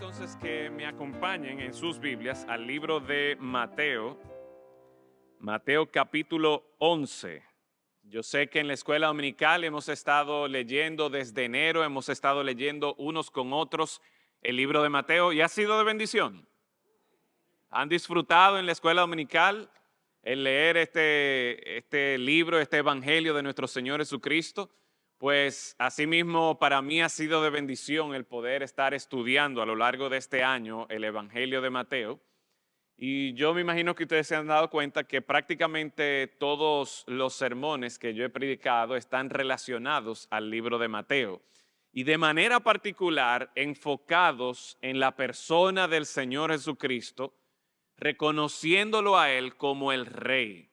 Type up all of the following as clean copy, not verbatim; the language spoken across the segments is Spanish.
entonces que me acompañen en sus Biblias al libro de Mateo, Mateo capítulo 11. Yo sé que en la escuela dominical hemos estado leyendo desde enero, hemos estado leyendo unos con otros el libro de Mateo y ha sido de bendición. ¿Han disfrutado en la escuela dominical el leer este libro, este evangelio de nuestro Señor Jesucristo? Pues asimismo para mí ha sido de bendición el poder estar estudiando a lo largo de este año el evangelio de Mateo. Y yo me imagino que ustedes se han dado cuenta que prácticamente todos los sermones que yo he predicado están relacionados al libro de Mateo. Y de manera particular enfocados en la persona del Señor Jesucristo, reconociéndolo a Él como el Rey.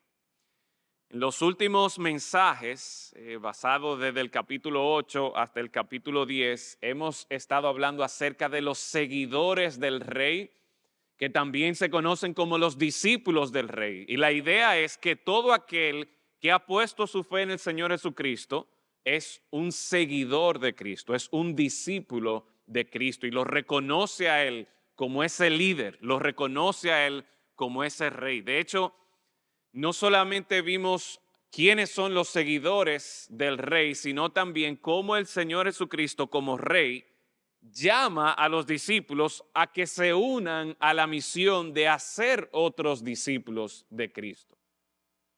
En los últimos mensajes, basados desde el capítulo 8 hasta el capítulo 10, hemos estado hablando acerca de los seguidores del Rey, que también se conocen como los discípulos del Rey. Y la idea es que todo aquel que ha puesto su fe en el Señor Jesucristo es un seguidor de Cristo, es un discípulo de Cristo y lo reconoce a Él como ese líder, lo reconoce a Él como ese Rey. De hecho, no solamente vimos quiénes son los seguidores del Rey, sino también cómo el Señor Jesucristo como Rey llama a los discípulos a que se unan a la misión de hacer otros discípulos de Cristo.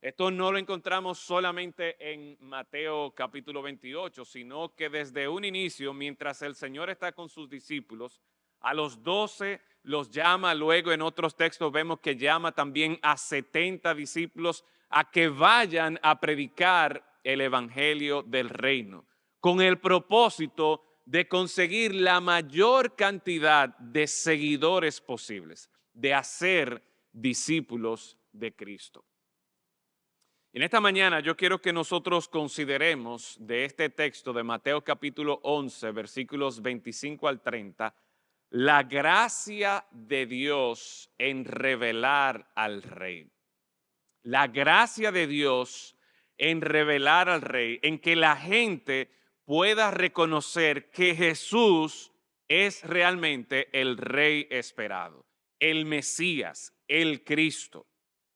Esto no lo encontramos solamente en Mateo capítulo 28, sino que desde un inicio, mientras el Señor está con sus discípulos, a los 12 los llama, luego en otros textos vemos que llama también a 70 discípulos a que vayan a predicar el evangelio del reino, con el propósito de conseguir la mayor cantidad de seguidores posibles, de hacer discípulos de Cristo. En esta mañana yo quiero que nosotros consideremos de este texto de Mateo capítulo 11, versículos 25 al 30, la gracia de Dios en revelar al Rey. La gracia de Dios en revelar al Rey, en que la gente pueda reconocer que Jesús es realmente el Rey esperado, el Mesías, el Cristo.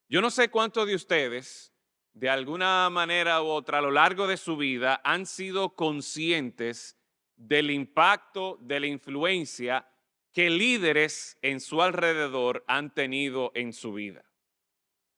Yo no sé cuántos de ustedes, de alguna manera u otra, a lo largo de su vida, han sido conscientes del impacto, de la influencia que líderes en su alrededor han tenido en su vida.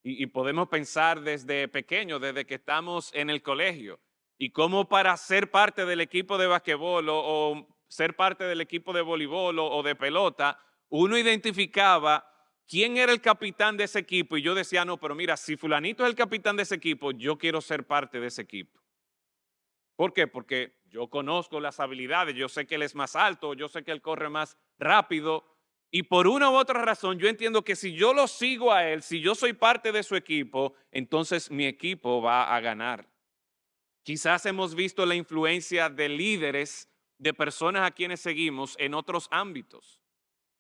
Y podemos pensar desde pequeño, desde que estamos en el colegio, y cómo para ser parte del equipo de basquetbol o ser parte del equipo de voleibol o de pelota, uno identificaba quién era el capitán de ese equipo y yo decía, no, pero mira, si fulanito es el capitán de ese equipo, yo quiero ser parte de ese equipo. ¿Por qué? Porque yo conozco las habilidades, yo sé que él es más alto, yo sé que él corre más rápido y por una u otra razón yo entiendo que si yo lo sigo a él, si yo soy parte de su equipo, entonces mi equipo va a ganar. Quizás hemos visto la influencia de líderes, de personas a quienes seguimos en otros ámbitos.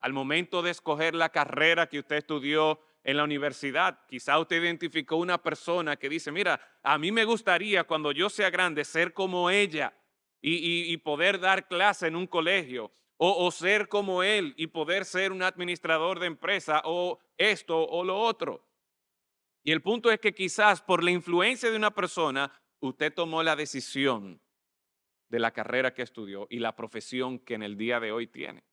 Al momento de escoger la carrera que usted estudió en la universidad, quizá usted identificó una persona que dice, mira, a mí me gustaría cuando yo sea grande ser como ella y poder dar clase en un colegio, o ser como él y poder ser un administrador de empresa, o esto o lo otro. Y el punto es que quizás por la influencia de una persona, usted tomó la decisión de la carrera que estudió y la profesión que en el día de hoy tiene.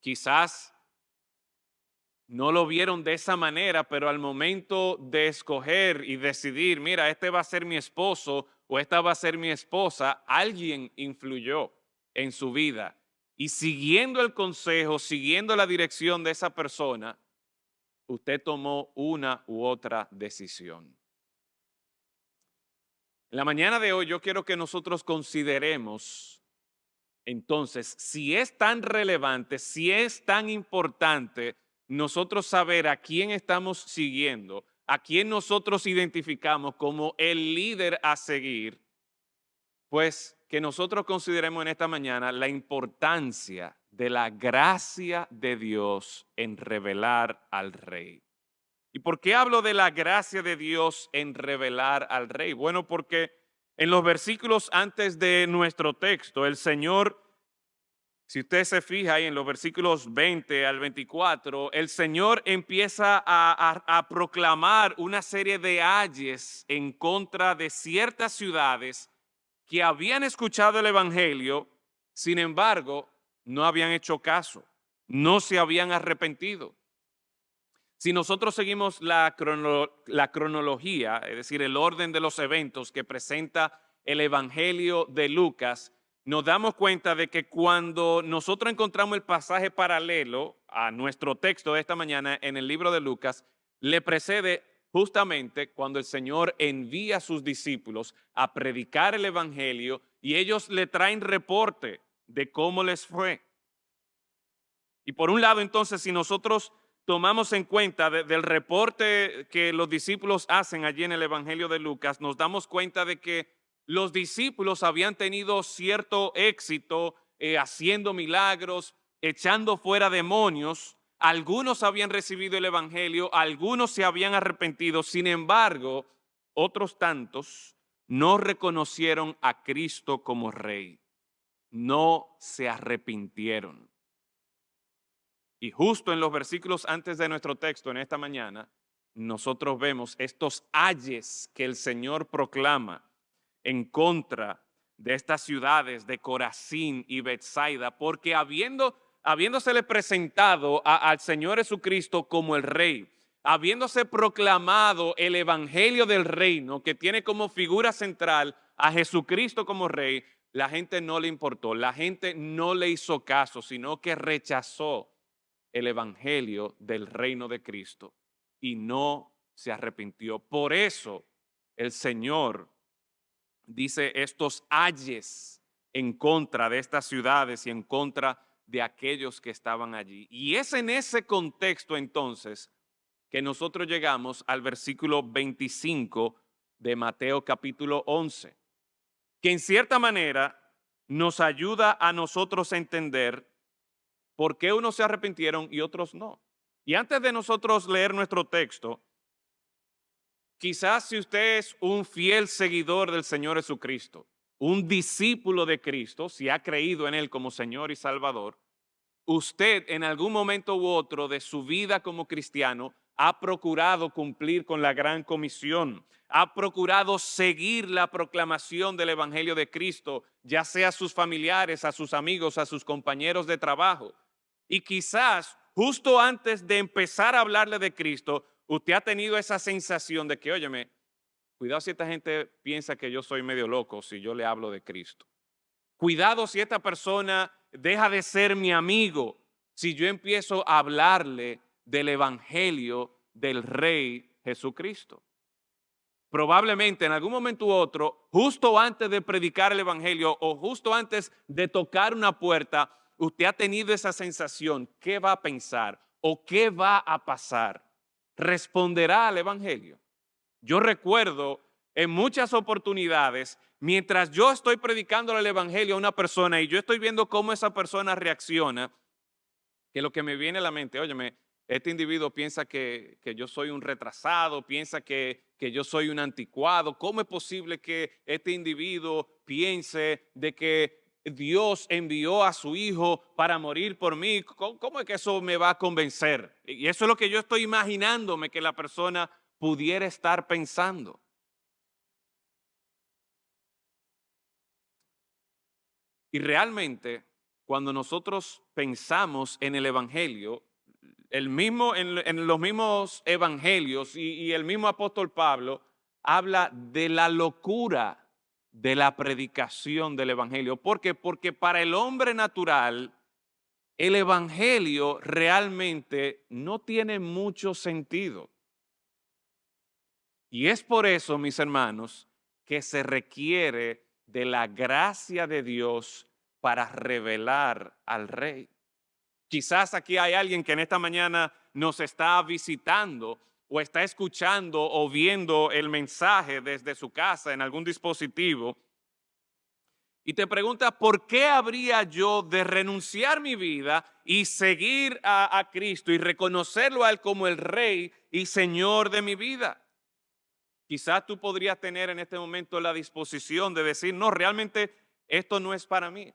Quizás no lo vieron de esa manera, pero al momento de escoger y decidir, mira, este va a ser mi esposo o esta va a ser mi esposa, alguien influyó en su vida. Y siguiendo el consejo, siguiendo la dirección de esa persona, usted tomó una u otra decisión. En la mañana de hoy yo quiero que nosotros consideremos entonces si es tan relevante, si es tan importante nosotros saber a quién estamos siguiendo, a quién nosotros identificamos como el líder a seguir, pues que nosotros consideremos en esta mañana la importancia de la gracia de Dios en revelar al Rey. ¿Y por qué hablo de la gracia de Dios en revelar al Rey? Bueno, porque en los versículos antes de nuestro texto, el Señor Si usted se fija ahí en los versículos 20 al 24, el Señor empieza a proclamar una serie de ayes en contra de ciertas ciudades que habían escuchado el Evangelio, sin embargo, no habían hecho caso, no se habían arrepentido. Si nosotros seguimos la cronología, es decir, el orden de los eventos que presenta el Evangelio de Lucas, nos damos cuenta de que cuando nosotros encontramos el pasaje paralelo a nuestro texto de esta mañana en el libro de Lucas, le precede justamente cuando el Señor envía a sus discípulos a predicar el Evangelio y ellos le traen reporte de cómo les fue. Y por un lado, entonces, si nosotros tomamos en cuenta del reporte que los discípulos hacen allí en el Evangelio de Lucas, nos damos cuenta de que los discípulos habían tenido cierto éxito haciendo milagros, echando fuera demonios. Algunos habían recibido el Evangelio, algunos se habían arrepentido. Sin embargo, otros tantos no reconocieron a Cristo como Rey, no se arrepintieron. Y justo en los versículos antes de nuestro texto en esta mañana, nosotros vemos estos ayes que el Señor proclama en contra de estas ciudades de Corazín y Betsaida, porque habiéndosele presentado al Señor Jesucristo como el Rey, habiéndose proclamado el Evangelio del Reino, que tiene como figura central a Jesucristo como Rey, la gente no le importó, la gente no le hizo caso, sino que rechazó el Evangelio del reino de Cristo y no se arrepintió. Por eso el Señor dice estos ayes en contra de estas ciudades y en contra de aquellos que estaban allí. Y es en ese contexto entonces que nosotros llegamos al versículo 25 de Mateo capítulo 11, que en cierta manera nos ayuda a nosotros a entender por qué unos se arrepintieron y otros no. Y antes de nosotros leer nuestro texto, quizás si usted es un fiel seguidor del Señor Jesucristo, un discípulo de Cristo, si ha creído en Él como Señor y Salvador, usted en algún momento u otro de su vida como cristiano ha procurado cumplir con la gran comisión, ha procurado seguir la proclamación del Evangelio de Cristo, ya sea a sus familiares, a sus amigos, a sus compañeros de trabajo. Y quizás justo antes de empezar a hablarle de Cristo, usted ha tenido esa sensación de que, óyeme, cuidado si esta gente piensa que yo soy medio loco si yo le hablo de Cristo. Cuidado si esta persona deja de ser mi amigo si yo empiezo a hablarle del Evangelio del Rey Jesucristo. Probablemente en algún momento u otro, justo antes de predicar el Evangelio o justo antes de tocar una puerta, usted ha tenido esa sensación, ¿qué va a pensar o qué va a pasar? ¿Responderá al Evangelio? Yo recuerdo en muchas oportunidades, mientras yo estoy predicando el Evangelio a una persona y yo estoy viendo cómo esa persona reacciona, que lo que me viene a la mente, óyeme, este individuo piensa que yo soy un retrasado, piensa que yo soy un anticuado. ¿Cómo es posible que este individuo piense de que Dios envió a su hijo para morir por mí? ¿Cómo es que eso me va a convencer? Y eso es lo que yo estoy imaginándome que la persona pudiera estar pensando. Y realmente, cuando nosotros pensamos en el Evangelio, en los mismos evangelios y el mismo apóstol Pablo habla de la locura de la predicación del Evangelio. ¿Por qué? Porque para el hombre natural, el Evangelio realmente no tiene mucho sentido. Y es por eso, mis hermanos, que se requiere de la gracia de Dios para revelar al Rey. Quizás aquí hay alguien que en esta mañana nos está visitando o está escuchando o viendo el mensaje desde su casa en algún dispositivo y te pregunta, ¿por qué habría yo de renunciar mi vida y seguir a Cristo y reconocerlo a Él como el Rey y Señor de mi vida? Quizás tú podrías tener en este momento la disposición de decir, no, realmente esto no es para mí.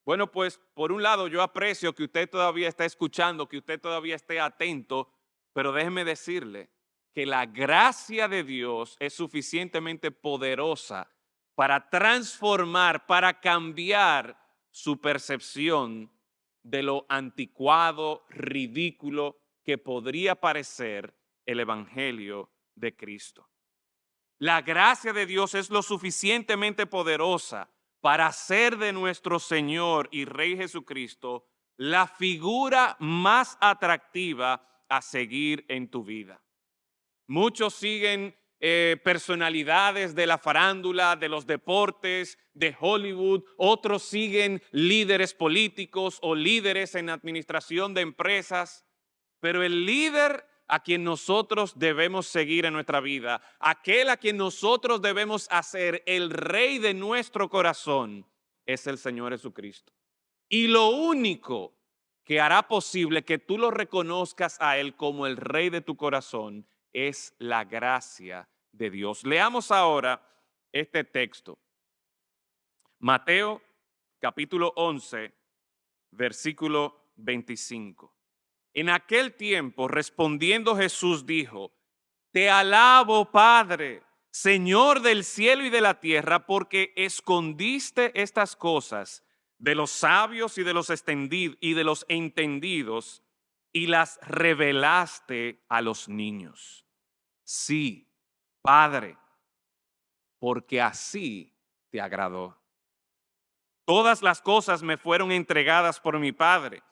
Bueno, pues por un lado yo aprecio que usted todavía está escuchando, que usted todavía esté atento, pero déjeme decirle que la gracia de Dios es suficientemente poderosa para transformar, para cambiar su percepción de lo anticuado, ridículo que podría parecer el Evangelio de Cristo. La gracia de Dios es lo suficientemente poderosa para hacer de nuestro Señor y Rey Jesucristo la figura más atractiva a seguir en tu vida. Muchos siguen personalidades de la farándula, de los deportes, de Hollywood. Otros siguen líderes políticos o líderes en administración de empresas. Pero el líder a quien nosotros debemos seguir en nuestra vida, aquel a quien nosotros debemos hacer el rey de nuestro corazón, es el Señor Jesucristo. Y lo único que hará posible que tú lo reconozcas a Él como el rey de tu corazón es la gracia de Dios. Leamos ahora este texto. Mateo capítulo 11, versículo 25. En aquel tiempo, respondiendo Jesús dijo: Te alabo, Padre, Señor del cielo y de la tierra, porque escondiste estas cosas de los sabios y de los entendidos y las revelaste a los niños. Sí, Padre, porque así te agradó. Todas las cosas me fueron entregadas por mi Padre,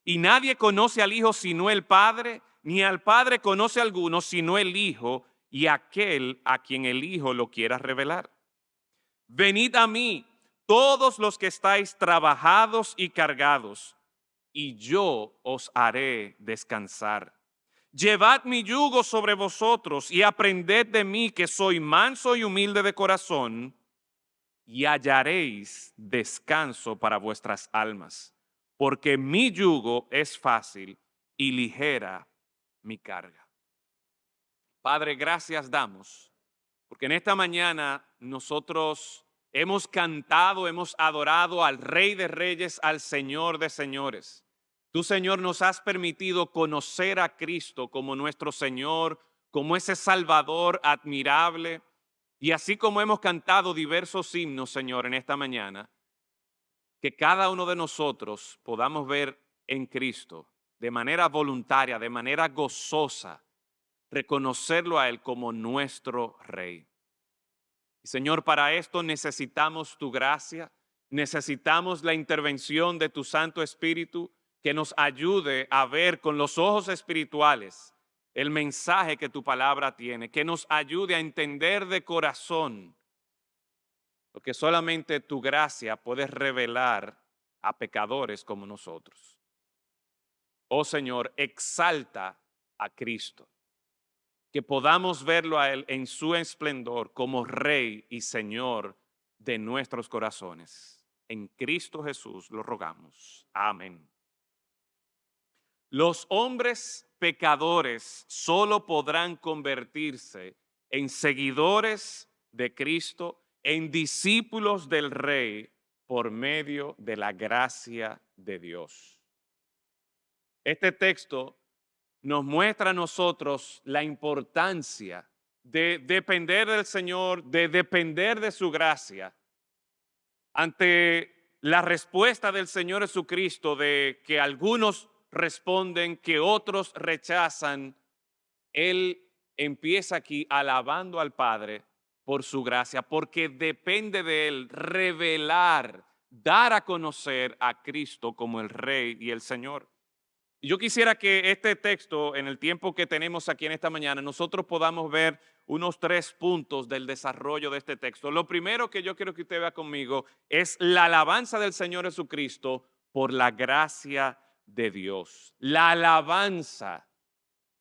y nadie conoce al Hijo sino el Padre, ni al Padre conoce a alguno sino el Hijo, y aquel a quien el Hijo lo quiera revelar. Venid a mí, todos los que estáis trabajados y cargados, y yo os haré descansar. Llevad mi yugo sobre vosotros y aprended de mí, que soy manso y humilde de corazón, y hallaréis descanso para vuestras almas, porque mi yugo es fácil y ligera mi carga. Padre, gracias damos, porque en esta mañana nosotros hemos cantado, hemos adorado al Rey de Reyes, al Señor de Señores. Tú, Señor, nos has permitido conocer a Cristo como nuestro Señor, como ese Salvador admirable. Y así como hemos cantado diversos himnos, Señor, en esta mañana, que cada uno de nosotros podamos ver en Cristo de manera voluntaria, de manera gozosa, reconocerlo a Él como nuestro Rey. Y Señor, para esto necesitamos tu gracia, necesitamos la intervención de tu Santo Espíritu que nos ayude a ver con los ojos espirituales el mensaje que tu palabra tiene, que nos ayude a entender de corazón lo que solamente tu gracia puede revelar a pecadores como nosotros. Oh Señor, exalta a Cristo, que podamos verlo a Él en su esplendor como Rey y Señor de nuestros corazones. En Cristo Jesús lo rogamos. Amén. Los hombres pecadores solo podrán convertirse en seguidores de Cristo, en discípulos del Rey, por medio de la gracia de Dios. Este texto nos muestra a nosotros la importancia de depender del Señor, de depender de su gracia. Ante la respuesta del Señor Jesucristo de que algunos responden, que otros rechazan, Él empieza aquí alabando al Padre por su gracia, porque depende de Él revelar, dar a conocer a Cristo como el Rey y el Señor. Y yo quisiera que este texto, en el tiempo que tenemos aquí en esta mañana, nosotros podamos ver unos 3 puntos del desarrollo de este texto. Lo primero que yo quiero que usted vea conmigo es la alabanza del Señor Jesucristo por la gracia de Dios. La alabanza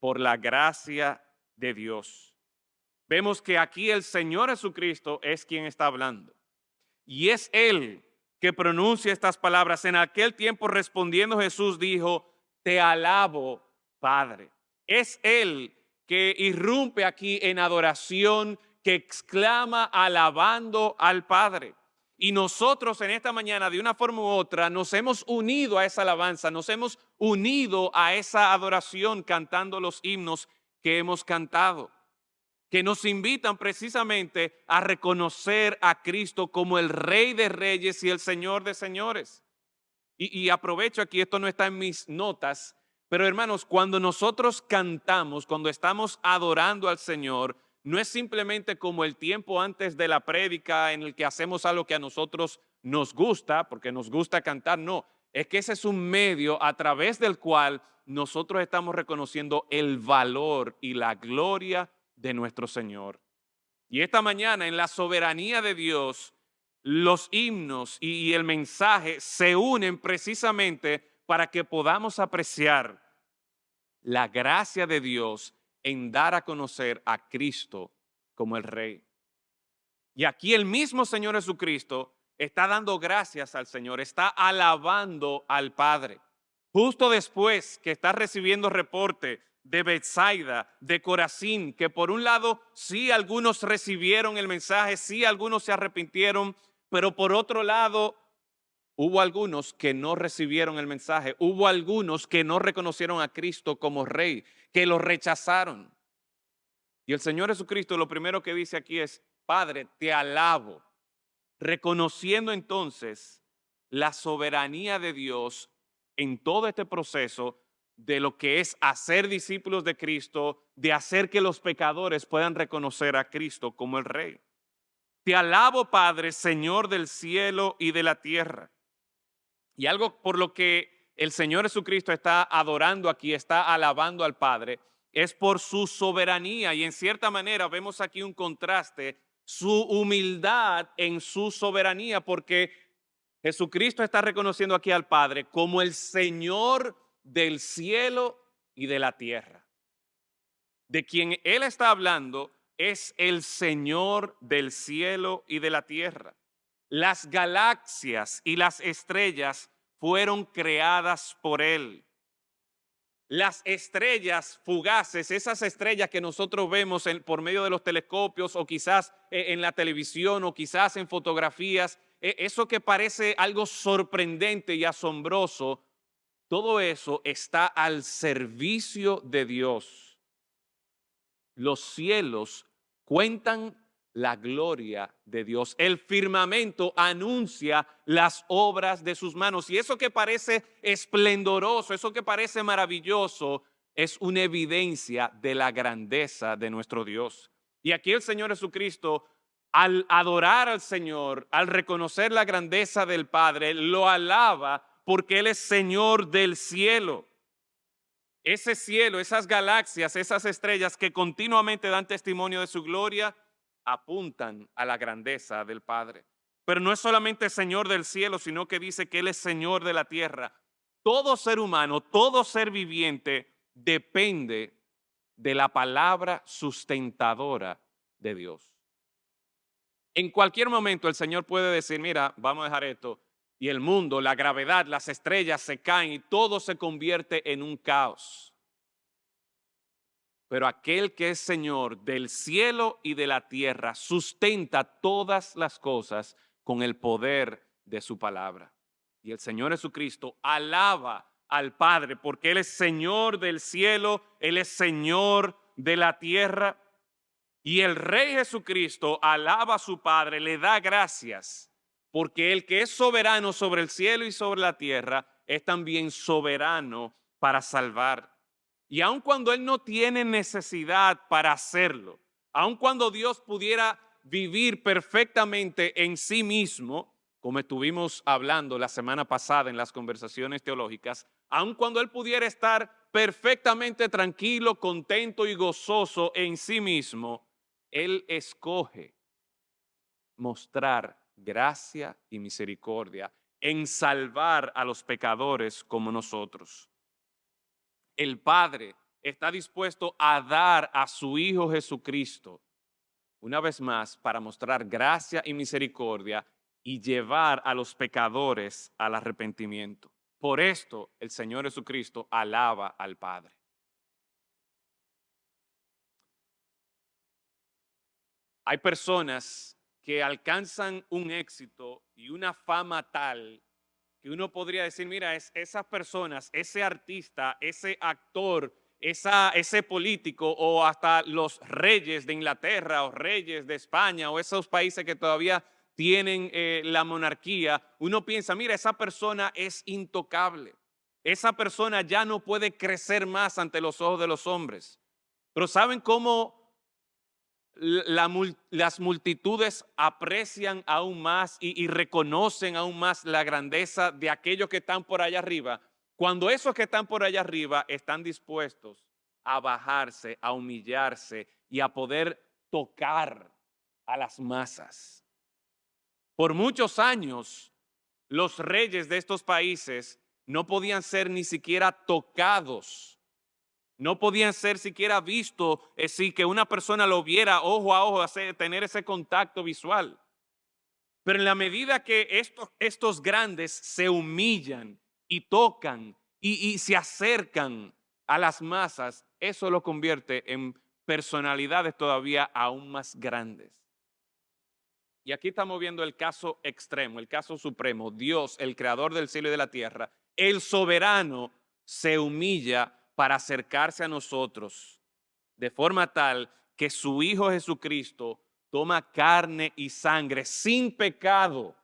por la gracia de Dios. Vemos que aquí el Señor Jesucristo es quien está hablando. Y es Él que pronuncia estas palabras. En aquel tiempo respondiendo Jesús dijo: Te alabo, Padre. Es Él que irrumpe aquí en adoración, que exclama alabando al Padre. Y nosotros en esta mañana, de una forma u otra, nos hemos unido a esa alabanza, nos hemos unido a esa adoración cantando los himnos que hemos cantado, que nos invitan precisamente a reconocer a Cristo como el Rey de Reyes y el Señor de Señores. Y aprovecho aquí, esto no está en mis notas, pero hermanos, cuando nosotros cantamos, cuando estamos adorando al Señor, no es simplemente como el tiempo antes de la prédica en el que hacemos algo que a nosotros nos gusta, porque nos gusta cantar, no. Es que ese es un medio a través del cual nosotros estamos reconociendo el valor y la gloria de nuestro Señor. Y esta mañana, en la soberanía de Dios, los himnos y el mensaje se unen precisamente para que podamos apreciar la gracia de Dios en dar a conocer a Cristo como el Rey. Y aquí el mismo Señor Jesucristo está dando gracias al Señor, está alabando al Padre. Justo después que está recibiendo reporte de Betsaida, de Corazín, que por un lado sí algunos recibieron el mensaje, sí algunos se arrepintieron, pero por otro lado hubo algunos que no recibieron el mensaje, hubo algunos que no reconocieron a Cristo como Rey, que lo rechazaron. Y el Señor Jesucristo lo primero que dice aquí es: Padre, te alabo, reconociendo entonces la soberanía de Dios en todo este proceso de lo que es hacer discípulos de Cristo, de hacer que los pecadores puedan reconocer a Cristo como el Rey. Te alabo, Padre, Señor del cielo y de la tierra. Y algo por lo que el Señor Jesucristo está adorando aquí, está alabando al Padre, es por su soberanía. Y en cierta manera vemos aquí un contraste, su humildad en su soberanía, porque Jesucristo está reconociendo aquí al Padre como el Señor del cielo y de la tierra. De quien Él está hablando es el Señor del cielo y de la tierra. Las galaxias y las estrellas fueron creadas por Él. Las estrellas fugaces, esas estrellas que nosotros vemos por medio de los telescopios o quizás en la televisión o quizás en fotografías, eso que parece algo sorprendente y asombroso, todo eso está al servicio de Dios. Los cielos cuentan la gloria de Dios. El firmamento anuncia las obras de sus manos. Y eso que parece esplendoroso, eso que parece maravilloso, es una evidencia de la grandeza de nuestro Dios. Y aquí el Señor Jesucristo, al adorar al Señor, al reconocer la grandeza del Padre, lo alaba porque Él es Señor del cielo. Ese cielo, esas galaxias, esas estrellas que continuamente dan testimonio de su gloria, apuntan a la grandeza del Padre. Pero no es solamente Señor del cielo, sino que dice que Él es Señor de la tierra. Todo ser humano, todo ser viviente depende de la palabra sustentadora de Dios. En cualquier momento el Señor puede decir: mira, vamos a dejar esto, y el mundo, la gravedad, las estrellas se caen y todo se convierte en un caos. Pero aquel que es Señor del cielo y de la tierra sustenta todas las cosas con el poder de su palabra. Y el Señor Jesucristo alaba al Padre porque Él es Señor del cielo, Él es Señor de la tierra. Y el Rey Jesucristo alaba a su Padre, le da gracias, porque el que es soberano sobre el cielo y sobre la tierra es también soberano para salvar. Y aun cuando Él no tiene necesidad para hacerlo, aun cuando Dios pudiera vivir perfectamente en sí mismo, como estuvimos hablando la semana pasada en las conversaciones teológicas, aun cuando Él pudiera estar perfectamente tranquilo, contento y gozoso en sí mismo, Él escoge mostrar gracia y misericordia en salvar a los pecadores como nosotros. El Padre está dispuesto a dar a su Hijo Jesucristo, una vez más, para mostrar gracia y misericordia y llevar a los pecadores al arrepentimiento. Por esto el Señor Jesucristo alaba al Padre. Hay personas que alcanzan un éxito y una fama tal que uno podría decir, mira, esas personas, ese artista, ese actor, ese político o hasta los reyes de Inglaterra o reyes de España o esos países que todavía tienen la monarquía, uno piensa, mira, esa persona es intocable. Esa persona ya no puede crecer más ante los ojos de los hombres. Pero ¿saben cómo las multitudes aprecian aún más y reconocen aún más la grandeza de aquellos que están por allá arriba? Cuando esos que están por allá arriba están dispuestos a bajarse, a humillarse y a poder tocar a las masas. Por muchos años, los reyes de estos países no podían ser ni siquiera tocados. No podían ser siquiera vistos, si que una persona lo viera ojo a ojo, tener ese contacto visual. Pero en la medida que estos grandes se humillan y tocan y se acercan a las masas, eso lo convierte en personalidades todavía aún más grandes. Y aquí estamos viendo el caso extremo, el caso supremo. Dios, el creador del cielo y de la tierra, el soberano, se humilla para acercarse a nosotros de forma tal que su Hijo Jesucristo toma carne y sangre sin pecado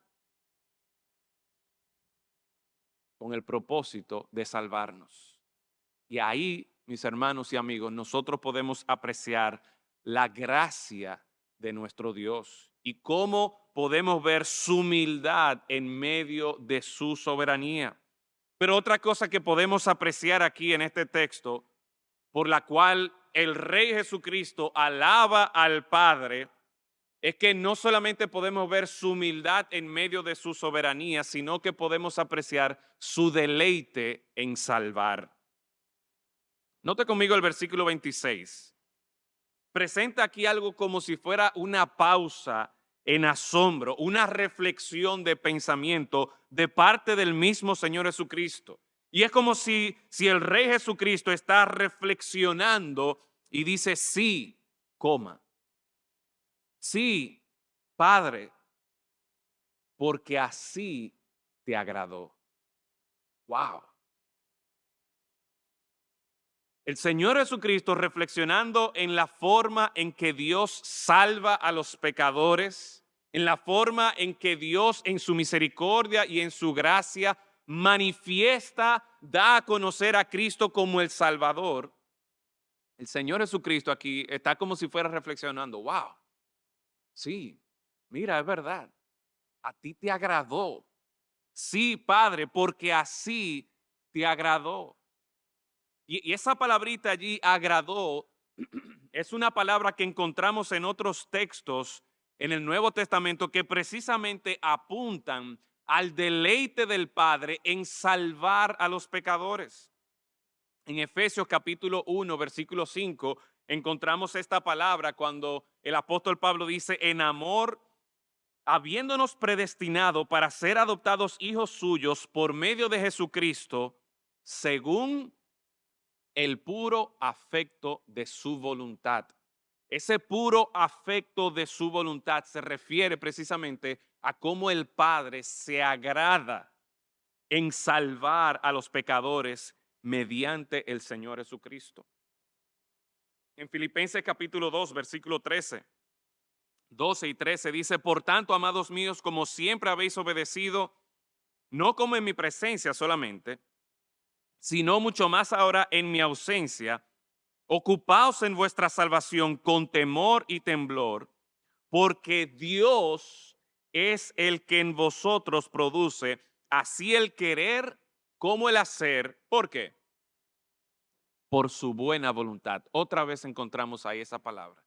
con el propósito de salvarnos. Y ahí, mis hermanos y amigos, nosotros podemos apreciar la gracia de nuestro Dios y cómo podemos ver su humildad en medio de su soberanía. Pero otra cosa que podemos apreciar aquí en este texto, por la cual el Rey Jesucristo alaba al Padre, es que no solamente podemos ver su humildad en medio de su soberanía, sino que podemos apreciar su deleite en salvar. Note conmigo el versículo 26. Presenta aquí algo como si fuera una pausa en asombro, una reflexión de pensamiento de parte del mismo Señor Jesucristo. Y es como si el Rey Jesucristo está reflexionando y dice, sí, coma. Sí, Padre, porque así te agradó. Wow. El Señor Jesucristo, reflexionando en la forma en que Dios salva a los pecadores, en la forma en que Dios en su misericordia y en su gracia manifiesta, da a conocer a Cristo como el Salvador. El Señor Jesucristo aquí está como si fuera reflexionando, wow, sí, mira, es verdad, a ti te agradó. Sí, Padre, porque así te agradó. Y esa palabrita allí, agradó, es una palabra que encontramos en otros textos en el Nuevo Testamento que precisamente apuntan al deleite del Padre en salvar a los pecadores. En Efesios capítulo 1, versículo 5, encontramos esta palabra cuando el apóstol Pablo dice, en amor, habiéndonos predestinado para ser adoptados hijos suyos por medio de Jesucristo, según el puro afecto de su voluntad. Ese puro afecto de su voluntad se refiere precisamente a cómo el Padre se agrada en salvar a los pecadores mediante el Señor Jesucristo. En Filipenses capítulo 2, versículo 13, 12 y 13 dice, por tanto, amados míos, como siempre habéis obedecido, no como en mi presencia solamente, sino mucho más ahora en mi ausencia, ocupaos en vuestra salvación con temor y temblor, porque Dios es el que en vosotros produce así el querer como el hacer. ¿Por qué? Por su buena voluntad. Otra vez encontramos ahí esa palabra.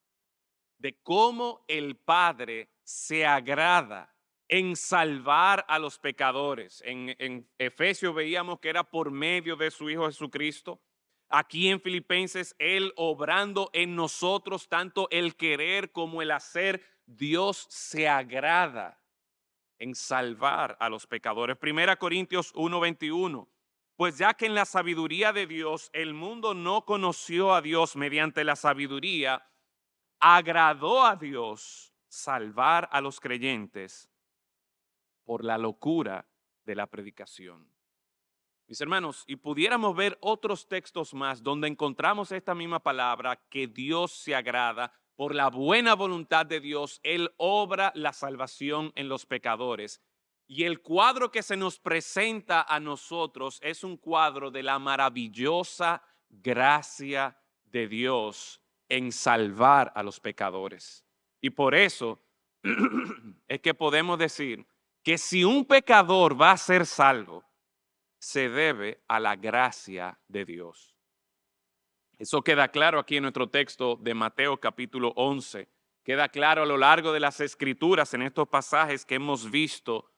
De cómo el Padre se agrada en salvar a los pecadores. En Efesios veíamos que era por medio de su Hijo Jesucristo. Aquí en Filipenses, Él obrando en nosotros, tanto el querer como el hacer, Dios se agrada en salvar a los pecadores. 1 Corintios 1:21. Pues ya que en la sabiduría de Dios el mundo no conoció a Dios mediante la sabiduría, agradó a Dios salvar a los creyentes por la locura de la predicación. Mis hermanos, y pudiéramos ver otros textos más donde encontramos esta misma palabra, que Dios se agrada por la buena voluntad de Dios. Él obra la salvación en los pecadores. Y el cuadro que se nos presenta a nosotros es un cuadro de la maravillosa gracia de Dios en salvar a los pecadores. Y por eso es que podemos decir que si un pecador va a ser salvo, se debe a la gracia de Dios. Eso queda claro aquí en nuestro texto de Mateo capítulo 11. Queda claro a lo largo de las Escrituras en estos pasajes que hemos visto,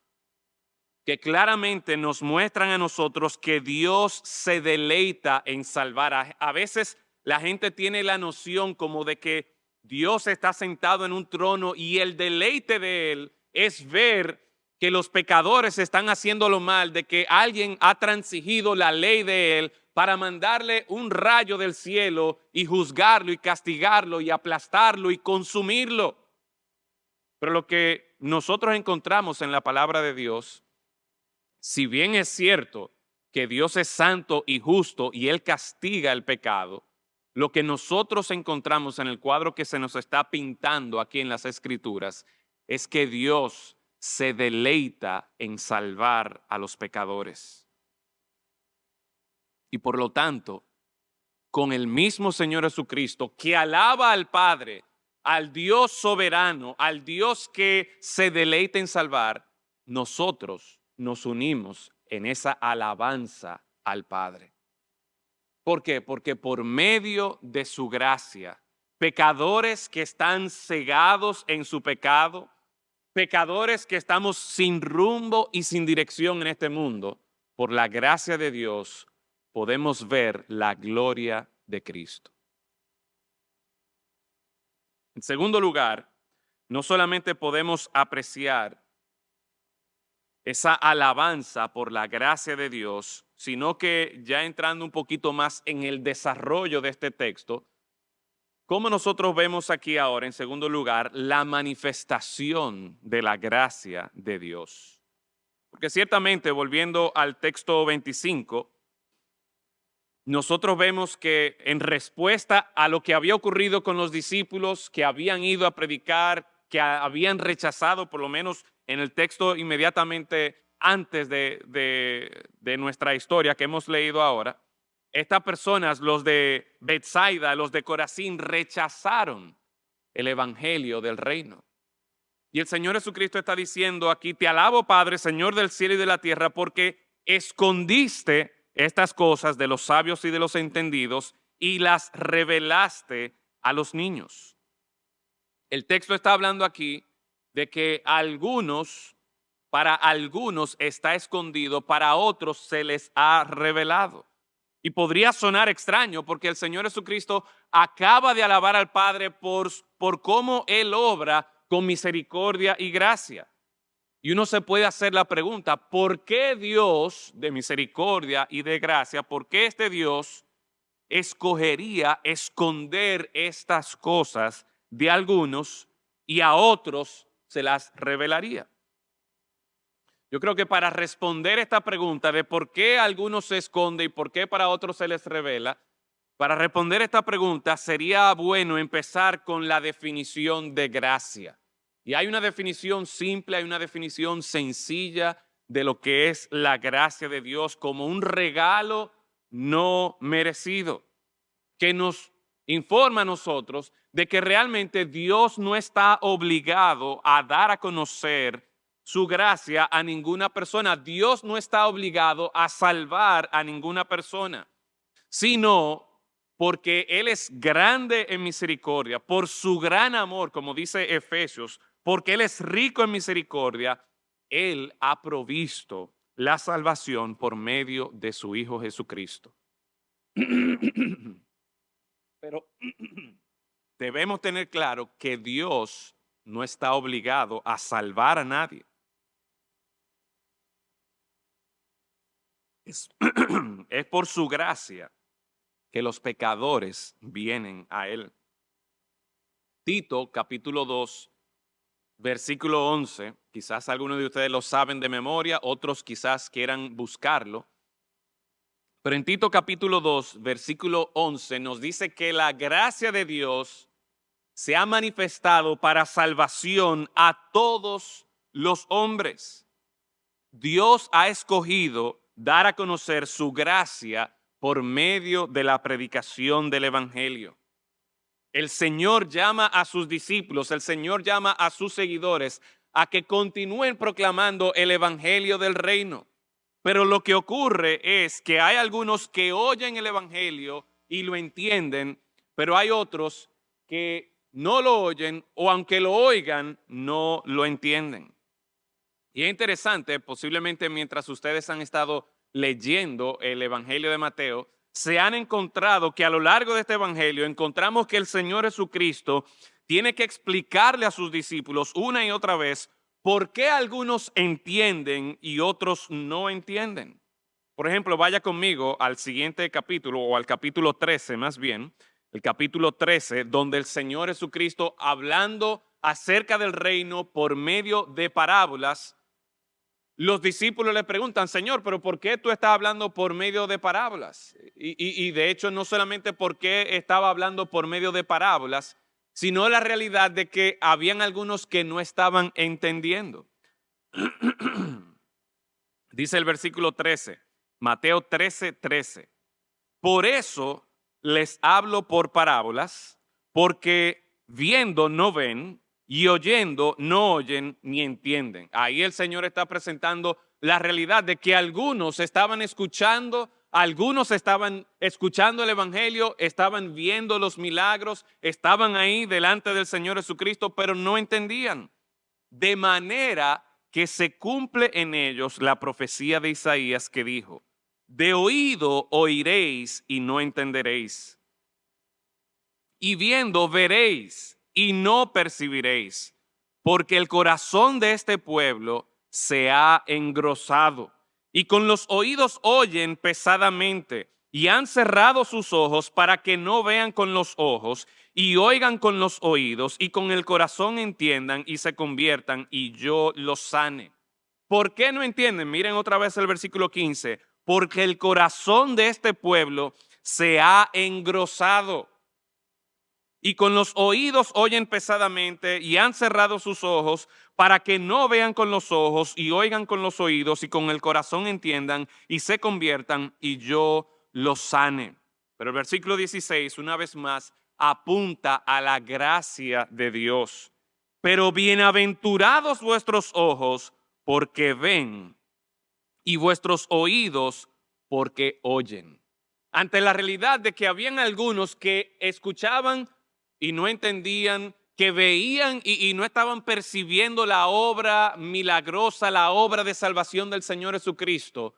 que claramente nos muestran a nosotros que Dios se deleita en salvar. A veces la gente tiene la noción como de que Dios está sentado en un trono y el deleite de Él es ver que los pecadores están haciéndolo mal, de que alguien ha transigido la ley de Él para mandarle un rayo del cielo y juzgarlo y castigarlo y aplastarlo y consumirlo. Pero lo que nosotros encontramos en la palabra de Dios, si bien es cierto que Dios es santo y justo y Él castiga el pecado, lo que nosotros encontramos en el cuadro que se nos está pintando aquí en las Escrituras es que Dios se deleita en salvar a los pecadores. Y por lo tanto, con el mismo Señor Jesucristo, que alaba al Padre, al Dios soberano, al Dios que se deleita en salvar, nosotros nos unimos en esa alabanza al Padre. ¿Por qué? Porque por medio de su gracia, pecadores que están cegados en su pecado, pecadores que estamos sin rumbo y sin dirección en este mundo, por la gracia de Dios podemos ver la gloria de Cristo. En segundo lugar, no solamente podemos apreciar esa alabanza por la gracia de Dios, sino que ya entrando un poquito más en el desarrollo de este texto, como nosotros vemos aquí ahora, en segundo lugar, la manifestación de la gracia de Dios. Porque ciertamente, volviendo al texto 25, nosotros vemos que en respuesta a lo que había ocurrido con los discípulos que habían ido a predicar, que habían rechazado, por lo menos en el texto inmediatamente antes de nuestra historia que hemos leído ahora, estas personas, los de Betsaida, los de Corazín, rechazaron el evangelio del reino. Y el Señor Jesucristo está diciendo aquí: te alabo, Padre, Señor del cielo y de la tierra, porque escondiste estas cosas de los sabios y de los entendidos y las revelaste a los niños. El texto está hablando aquí de que para algunos está escondido, para otros se les ha revelado. Y podría sonar extraño porque el Señor Jesucristo acaba de alabar al Padre por cómo Él obra con misericordia y gracia. Y uno se puede hacer la pregunta: ¿por qué Dios de misericordia y de gracia, por qué este Dios escogería esconder estas cosas de algunos y a otros se las revelaría? Yo creo que para responder esta pregunta de por qué a algunos se esconde y por qué para otros se les revela, para responder esta pregunta sería bueno empezar con la definición de gracia. Y hay una definición simple, hay una definición sencilla de lo que es la gracia de Dios como un regalo no merecido, que nos informa a nosotros de que realmente Dios no está obligado a dar a conocer su gracia a ninguna persona. Dios no está obligado a salvar a ninguna persona, sino porque Él es grande en misericordia, por su gran amor, como dice Efesios, porque Él es rico en misericordia, Él ha provisto la salvación por medio de su Hijo Jesucristo. Pero debemos tener claro que Dios no está obligado a salvar a nadie. Es por su gracia que los pecadores vienen a Él. Tito, capítulo 2, versículo 11. Quizás algunos de ustedes lo saben de memoria, otros quizás quieran buscarlo. Pero en Tito capítulo 2, versículo 11, nos dice que la gracia de Dios se ha manifestado para salvación a todos los hombres. Dios ha escogido dar a conocer su gracia por medio de la predicación del Evangelio. El Señor llama a sus discípulos, el Señor llama a sus seguidores a que continúen proclamando el Evangelio del reino. Pero lo que ocurre es que hay algunos que oyen el Evangelio y lo entienden, pero hay otros que no lo oyen o aunque lo oigan, no lo entienden. Y es interesante, posiblemente mientras ustedes han estado leyendo el Evangelio de Mateo, se han encontrado que a lo largo de este Evangelio encontramos que el Señor Jesucristo tiene que explicarle a sus discípulos una y otra vez por qué algunos entienden y otros no entienden. Por ejemplo, vaya conmigo al siguiente capítulo, o al capítulo 13 más bien, el capítulo 13, donde el Señor Jesucristo, hablando acerca del reino por medio de parábolas, los discípulos le preguntan: Señor, pero ¿por qué tú estás hablando por medio de parábolas? Y de hecho no solamente por qué estaba hablando por medio de parábolas, sino la realidad de que habían algunos que no estaban entendiendo. Dice el versículo 13, Mateo 13, 13. Por eso les hablo por parábolas, porque viendo no ven y oyendo no oyen ni entienden. Ahí el Señor está presentando la realidad de que algunos estaban escuchando el Evangelio, estaban viendo los milagros, estaban ahí delante del Señor Jesucristo, pero no entendían. De manera que se cumple en ellos la profecía de Isaías que dijo: de oído oiréis y no entenderéis, y viendo veréis y no percibiréis, porque el corazón de este pueblo se ha engrosado, y con los oídos oyen pesadamente, y han cerrado sus ojos para que no vean con los ojos, y oigan con los oídos, y con el corazón entiendan y se conviertan, y yo los sane. ¿Por qué no entienden? Miren otra vez el versículo 15. Porque el corazón de este pueblo se ha engrosado, y con los oídos oyen pesadamente, y han cerrado sus ojos para que no vean con los ojos y oigan con los oídos y con el corazón entiendan y se conviertan y yo los sane. Pero el versículo 16, una vez más, apunta a la gracia de Dios. Pero bienaventurados vuestros ojos porque ven, y vuestros oídos porque oyen. Ante la realidad de que habían algunos que escuchaban y no entendían, que veían y no estaban percibiendo la obra milagrosa, la obra de salvación del Señor Jesucristo,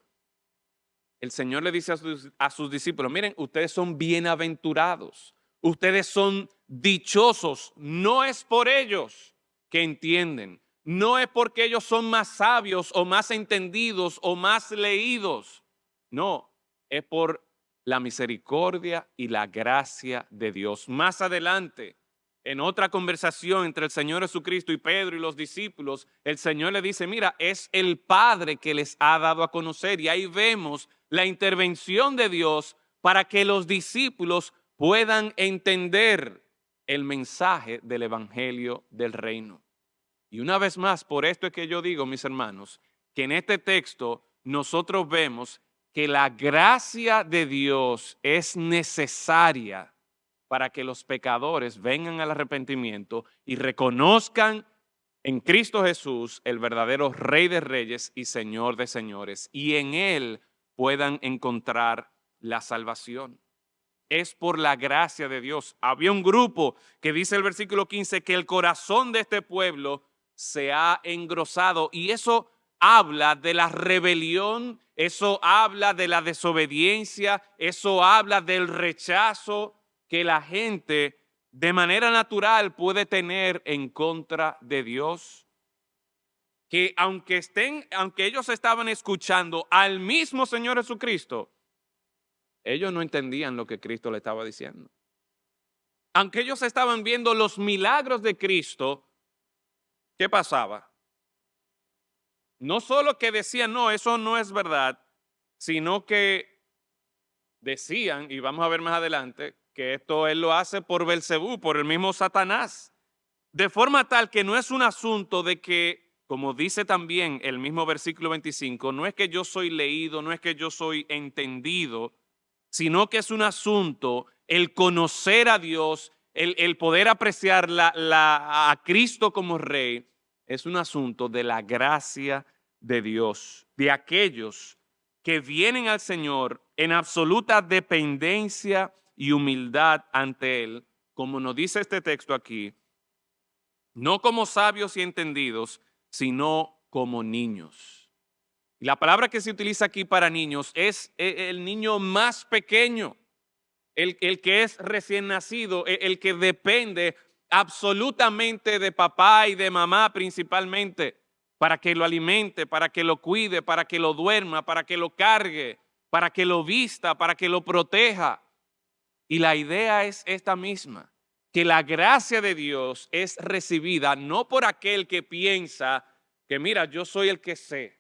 el Señor le dice a sus discípulos: miren, ustedes son bienaventurados, ustedes son dichosos. No es por ellos que entienden, no es porque ellos son más sabios o más entendidos o más leídos. No, es por la misericordia y la gracia de Dios. Más adelante, en otra conversación entre el Señor Jesucristo y Pedro y los discípulos, el Señor le dice: mira, es el Padre que les ha dado a conocer. Y ahí vemos la intervención de Dios para que los discípulos puedan entender el mensaje del Evangelio del reino. Y una vez más, por esto es que yo digo, mis hermanos, que en este texto nosotros vemos que la gracia de Dios es necesaria para que los pecadores vengan al arrepentimiento y reconozcan en Cristo Jesús el verdadero Rey de Reyes y Señor de Señores, y en Él puedan encontrar la salvación. Es por la gracia de Dios. Había un grupo que dice el versículo 15 que el corazón de este pueblo se ha engrosado, y eso habla de la rebelión, eso habla de la desobediencia, eso habla del rechazo que la gente de manera natural puede tener en contra de Dios. Que aunque ellos estaban escuchando al mismo Señor Jesucristo, ellos no entendían lo que Cristo le estaba diciendo. Aunque ellos estaban viendo los milagros de Cristo, ¿qué pasaba? No solo que decían, no, eso no es verdad, sino que decían, y vamos a ver más adelante, que esto él lo hace por Belcebú, por el mismo Satanás. De forma tal que no es un asunto de que, como dice también el mismo versículo 25, no es que yo soy leído, no es que yo soy entendido, sino que es un asunto el conocer a Dios, el poder apreciar a Cristo como Rey, es un asunto de la gracia de Dios, de aquellos que vienen al Señor en absoluta dependencia y humildad ante Él, como nos dice este texto aquí, no como sabios y entendidos, sino como niños. Y la palabra que se utiliza aquí para niños es el niño más pequeño, el que es recién nacido, el que depende absolutamente de papá y de mamá principalmente, para que lo alimente, para que lo cuide, para que lo duerma, para que lo cargue, para que lo vista, para que lo proteja. Y la idea es esta misma, que la gracia de Dios es recibida no por aquel que piensa que mira, yo soy el que sé,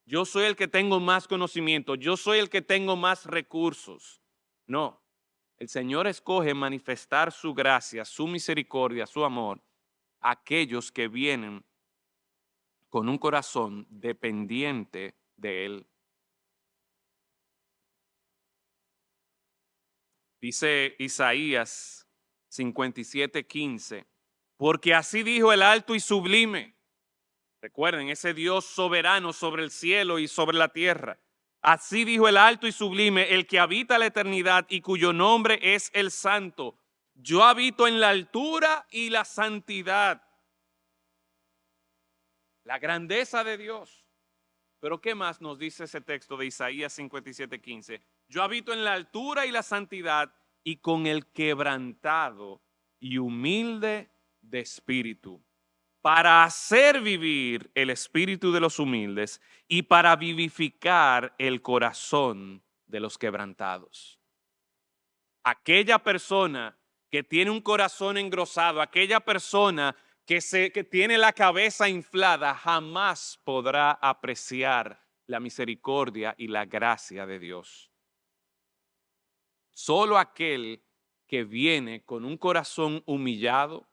yo soy el que tengo más conocimiento, yo soy el que tengo más recursos. No, el Señor escoge manifestar su gracia, su misericordia, su amor a aquellos que vienen con un corazón dependiente de Él. Dice Isaías 57:15, porque así dijo el alto y sublime. Recuerden, ese Dios soberano sobre el cielo y sobre la tierra. Así dijo el alto y sublime, el que habita la eternidad y cuyo nombre es el Santo. Yo habito en la altura y la santidad. La grandeza de Dios. Pero ¿qué más nos dice ese texto de Isaías 57:15? Yo habito en la altura y la santidad y con el quebrantado y humilde de espíritu, para hacer vivir el espíritu de los humildes y para vivificar el corazón de los quebrantados. Aquella persona que tiene un corazón engrosado, aquella persona que tiene la cabeza inflada, jamás podrá apreciar la misericordia y la gracia de Dios. Solo aquel que viene con un corazón humillado,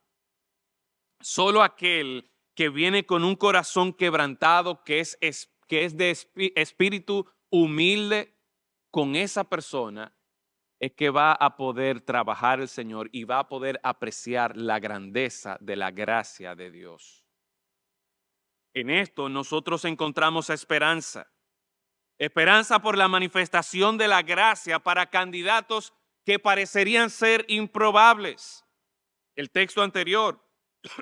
solo aquel que viene con un corazón quebrantado, que es de espíritu humilde, con esa persona es que va a poder trabajar el Señor y va a poder apreciar la grandeza de la gracia de Dios. En esto nosotros encontramos esperanza. Esperanza por la manifestación de la gracia para candidatos que parecerían ser improbables. El texto anterior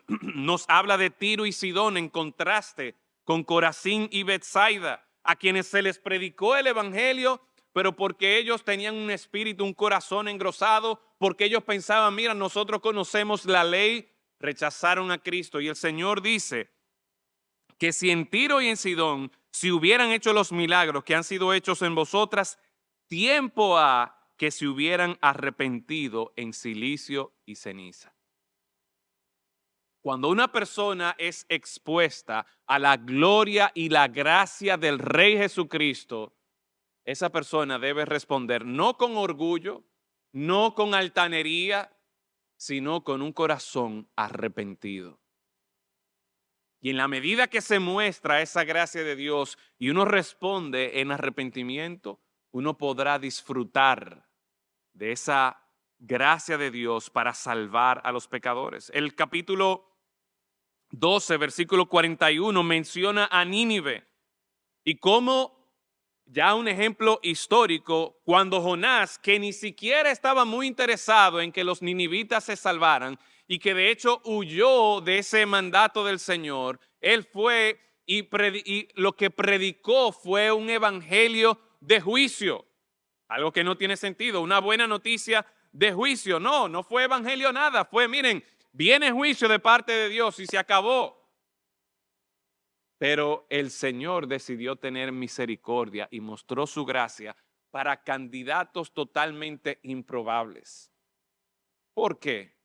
nos habla de Tiro y Sidón en contraste con Corazín y Betsaida, a quienes se les predicó el evangelio, pero porque ellos tenían un espíritu, un corazón engrosado, porque ellos pensaban, mira, nosotros conocemos la ley, rechazaron a Cristo. Y el Señor dice que si en Tiro y en Sidón, si hubieran hecho los milagros que han sido hechos en vosotras, tiempo ha que se hubieran arrepentido en silicio y ceniza. Cuando una persona es expuesta a la gloria y la gracia del Rey Jesucristo, esa persona debe responder no con orgullo, no con altanería, sino con un corazón arrepentido. Y en la medida que se muestra esa gracia de Dios y uno responde en arrepentimiento, uno podrá disfrutar de esa gracia de Dios para salvar a los pecadores. El capítulo 12, versículo 41 menciona a Nínive y como ya un ejemplo histórico, cuando Jonás, que ni siquiera estaba muy interesado en que los ninivitas se salvaran y que de hecho huyó de ese mandato del Señor, él fue y lo que predicó fue un evangelio de juicio, algo que no tiene sentido, una buena noticia de juicio. No, no fue evangelio nada, fue, miren, viene juicio de parte de Dios y se acabó. Pero el Señor decidió tener misericordia y mostró su gracia para candidatos totalmente improbables. ¿Por qué?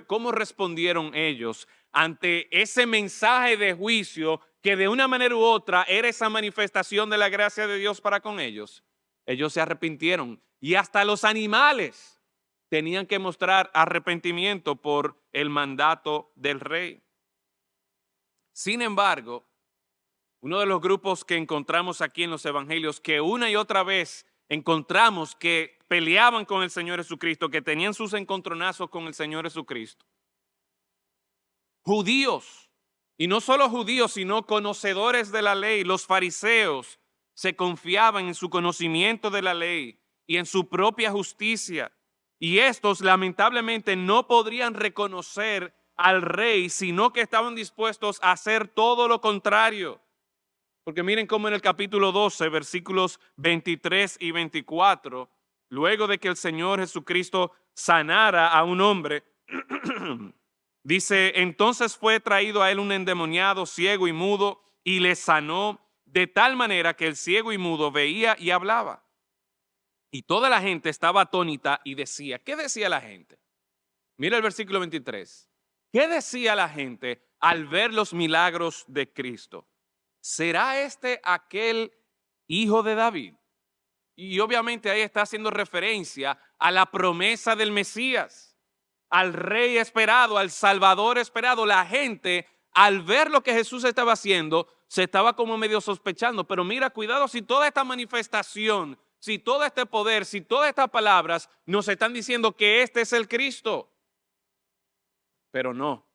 ¿Cómo respondieron ellos ante ese mensaje de juicio que de una manera u otra era esa manifestación de la gracia de Dios para con ellos? Ellos se arrepintieron y hasta los animales tenían que mostrar arrepentimiento por el mandato del rey. Sin embargo, uno de los grupos que encontramos aquí en los evangelios, que una y otra vez encontramos que peleaban con el Señor Jesucristo, que tenían sus encontronazos con el Señor Jesucristo. Judíos, y no solo judíos, sino conocedores de la ley, los fariseos, se confiaban en su conocimiento de la ley y en su propia justicia. Y estos lamentablemente no podrían reconocer al rey, sino que estaban dispuestos a hacer todo lo contrario. Porque miren cómo en el capítulo 12, versículos 23 y 24, luego de que el Señor Jesucristo sanara a un hombre, dice, entonces fue traído a él un endemoniado ciego y mudo y le sanó de tal manera que el ciego y mudo veía y hablaba. Y toda la gente estaba atónita y decía, ¿qué decía la gente? Mira el versículo 23. ¿Qué decía la gente al ver los milagros de Cristo? ¿Será este aquel hijo de David? Y obviamente ahí está haciendo referencia a la promesa del Mesías, al rey esperado, al salvador esperado. La gente, al ver lo que Jesús estaba haciendo, se estaba como medio sospechando. Pero mira, cuidado, si toda esta manifestación, si todo este poder, si todas estas palabras nos están diciendo que este es el Cristo. Pero no,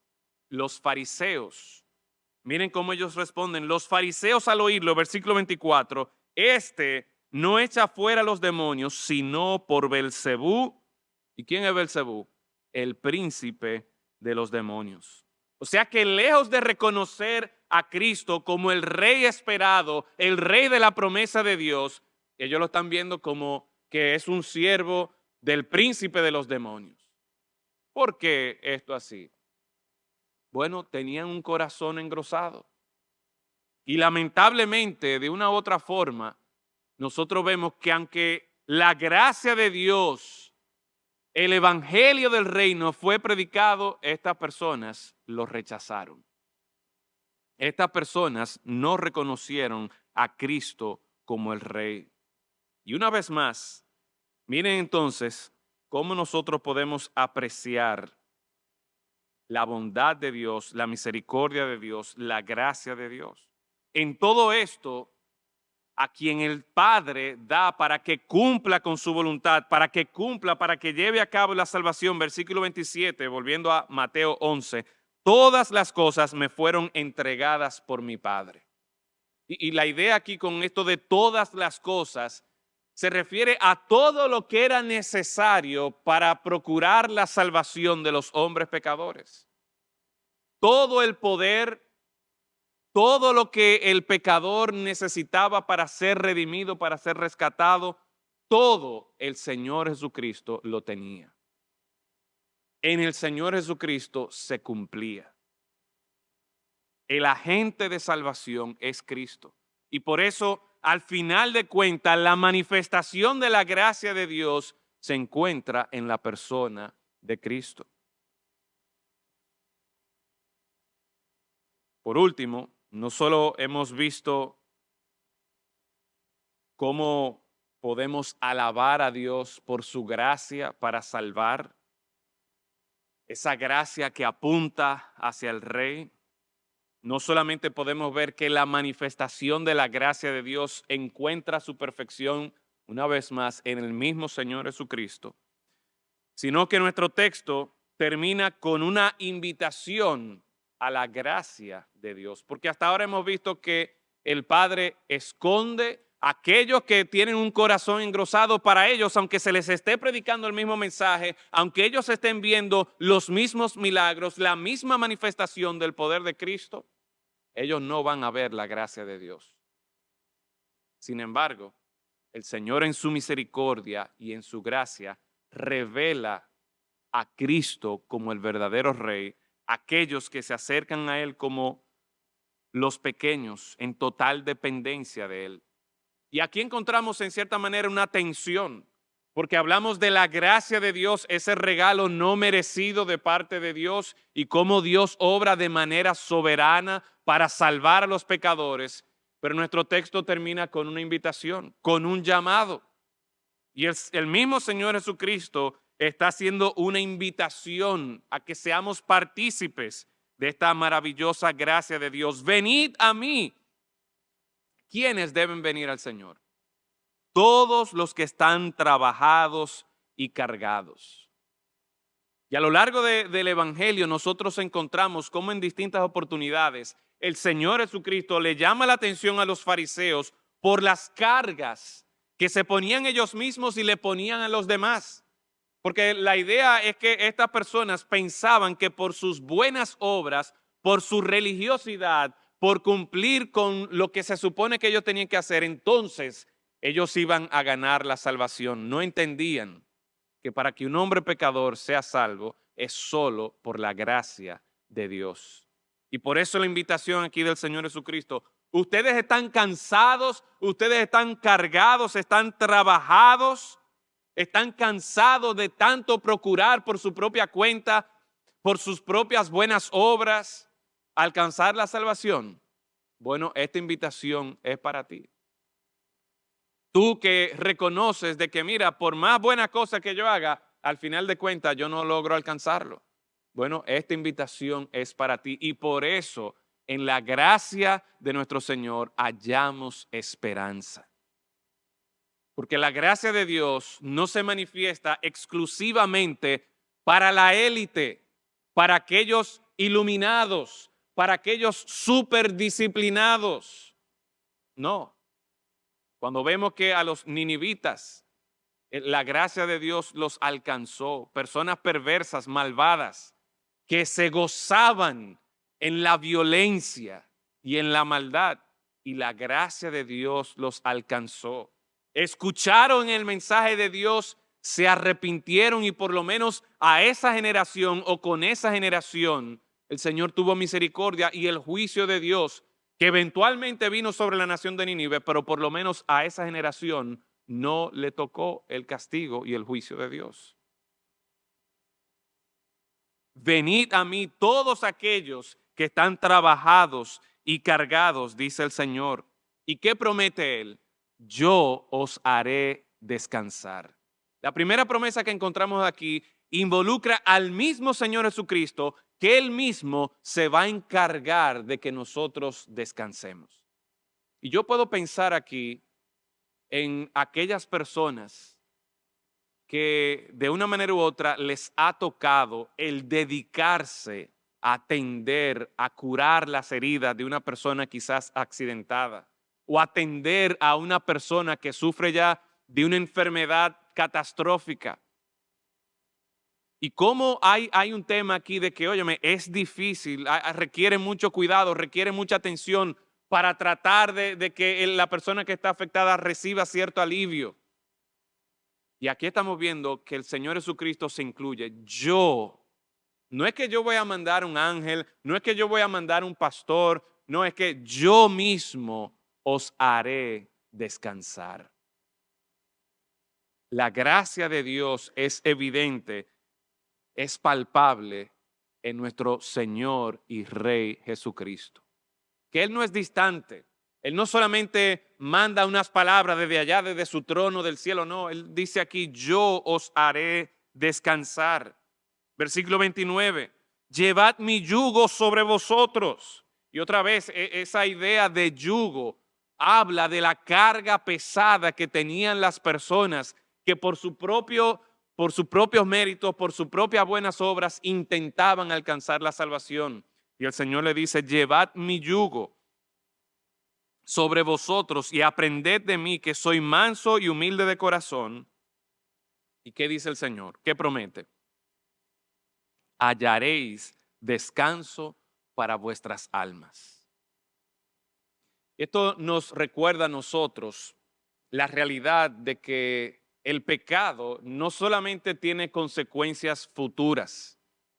los fariseos, miren cómo ellos responden. Los fariseos al oírlo, versículo 24, no echa fuera los demonios, sino por Belcebú. ¿Y quién es Belcebú? El príncipe de los demonios. O sea que lejos de reconocer a Cristo como el rey esperado, el rey de la promesa de Dios, ellos lo están viendo como que es un siervo del príncipe de los demonios. ¿Por qué esto así? Bueno, tenían un corazón engrosado. Y lamentablemente, de una u otra forma, nosotros vemos que aunque la gracia de Dios, el evangelio del reino fue predicado, estas personas lo rechazaron. Estas personas no reconocieron a Cristo como el rey. Y una vez más, miren entonces cómo nosotros podemos apreciar la bondad de Dios, la misericordia de Dios, la gracia de Dios. En todo esto, a quien el Padre da para que cumpla con su voluntad, para que cumpla, para que lleve a cabo la salvación. Versículo 27, volviendo a Mateo 11, todas las cosas me fueron entregadas por mi Padre. Y la idea aquí con esto de todas las cosas se refiere a todo lo que era necesario para procurar la salvación de los hombres pecadores. Todo el poder, todo lo que el pecador necesitaba para ser redimido, para ser rescatado, todo el Señor Jesucristo lo tenía. En el Señor Jesucristo se cumplía. El agente de salvación es Cristo. Y por eso, al final de cuentas, la manifestación de la gracia de Dios se encuentra en la persona de Cristo. Por último, no solo hemos visto cómo podemos alabar a Dios por su gracia para salvar, esa gracia que apunta hacia el Rey. No solamente podemos ver que la manifestación de la gracia de Dios encuentra su perfección una vez más en el mismo Señor Jesucristo, sino que nuestro texto termina con una invitación a la gracia de Dios. Porque hasta ahora hemos visto que el Padre esconde a aquellos que tienen un corazón engrosado para ellos, aunque se les esté predicando el mismo mensaje, aunque ellos estén viendo los mismos milagros, la misma manifestación del poder de Cristo, ellos no van a ver la gracia de Dios. Sin embargo, el Señor en su misericordia y en su gracia revela a Cristo como el verdadero Rey, aquellos que se acercan a Él como los pequeños en total dependencia de Él. Y aquí encontramos en cierta manera una tensión, porque hablamos de la gracia de Dios, ese regalo no merecido de parte de Dios y cómo Dios obra de manera soberana para salvar a los pecadores. Pero nuestro texto termina con una invitación, con un llamado. Y el mismo Señor Jesucristo está haciendo una invitación a que seamos partícipes de esta maravillosa gracia de Dios. Venid a mí. ¿Quiénes deben venir al Señor? Todos los que están trabajados y cargados. Y a lo largo del Evangelio nosotros encontramos cómo en distintas oportunidades el Señor Jesucristo le llama la atención a los fariseos por las cargas que se ponían ellos mismos y le ponían a los demás. Porque la idea es que estas personas pensaban que por sus buenas obras, por su religiosidad, por cumplir con lo que se supone que ellos tenían que hacer, entonces ellos iban a ganar la salvación. No entendían que para que un hombre pecador sea salvo es solo por la gracia de Dios. Y por eso la invitación aquí del Señor Jesucristo. Ustedes están cansados, ustedes están cargados, están trabajados, están cansados de tanto procurar por su propia cuenta, por sus propias buenas obras, alcanzar la salvación. Bueno, esta invitación es para ti. Tú que reconoces de que, mira, por más buena cosa que yo haga, al final de cuentas yo no logro alcanzarlo. Bueno, esta invitación es para ti y por eso en la gracia de nuestro Señor hallamos esperanza. Porque la gracia de Dios no se manifiesta exclusivamente para la élite, para aquellos iluminados, para aquellos superdisciplinados. No. Cuando vemos que a los ninivitas la gracia de Dios los alcanzó, personas perversas, malvadas, que se gozaban en la violencia y en la maldad, y la gracia de Dios los alcanzó. Escucharon el mensaje de Dios, se arrepintieron y por lo menos a esa generación o con esa generación el Señor tuvo misericordia y el juicio de Dios que eventualmente vino sobre la nación de Nínive, pero por lo menos a esa generación no le tocó el castigo y el juicio de Dios. Venid a mí todos aquellos que están trabajados y cargados, dice el Señor. ¿Y qué promete Él? Yo os haré descansar. La primera promesa que encontramos aquí involucra al mismo Señor Jesucristo, que Él mismo se va a encargar de que nosotros descansemos. Y yo puedo pensar aquí en aquellas personas que de una manera u otra les ha tocado el dedicarse a atender, a curar las heridas de una persona quizás accidentada o atender a una persona que sufre ya de una enfermedad catastrófica. Y cómo hay un tema aquí de que, óyeme, es difícil, requiere mucho cuidado, requiere mucha atención para tratar de que la persona que está afectada reciba cierto alivio. Y aquí estamos viendo que el Señor Jesucristo se incluye. No es que yo voy a mandar un ángel, no es que yo voy a mandar un pastor, no, es que yo mismo os haré descansar. La gracia de Dios es evidente, es palpable en nuestro Señor y Rey Jesucristo. Que Él no es distante. Él no solamente manda unas palabras desde allá, desde su trono del cielo, no. Él dice aquí, yo os haré descansar. Versículo 29, llevad mi yugo sobre vosotros. Y otra vez, esa idea de yugo habla de la carga pesada que tenían las personas que por sus propios méritos, por sus propias buenas obras, intentaban alcanzar la salvación. Y el Señor le dice, llevad mi yugo sobre vosotros y aprended de mí, que soy manso y humilde de corazón. ¿Y qué dice el Señor? ¿Qué promete? Hallaréis descanso para vuestras almas. Esto nos recuerda a nosotros la realidad de que el pecado no solamente tiene consecuencias futuras,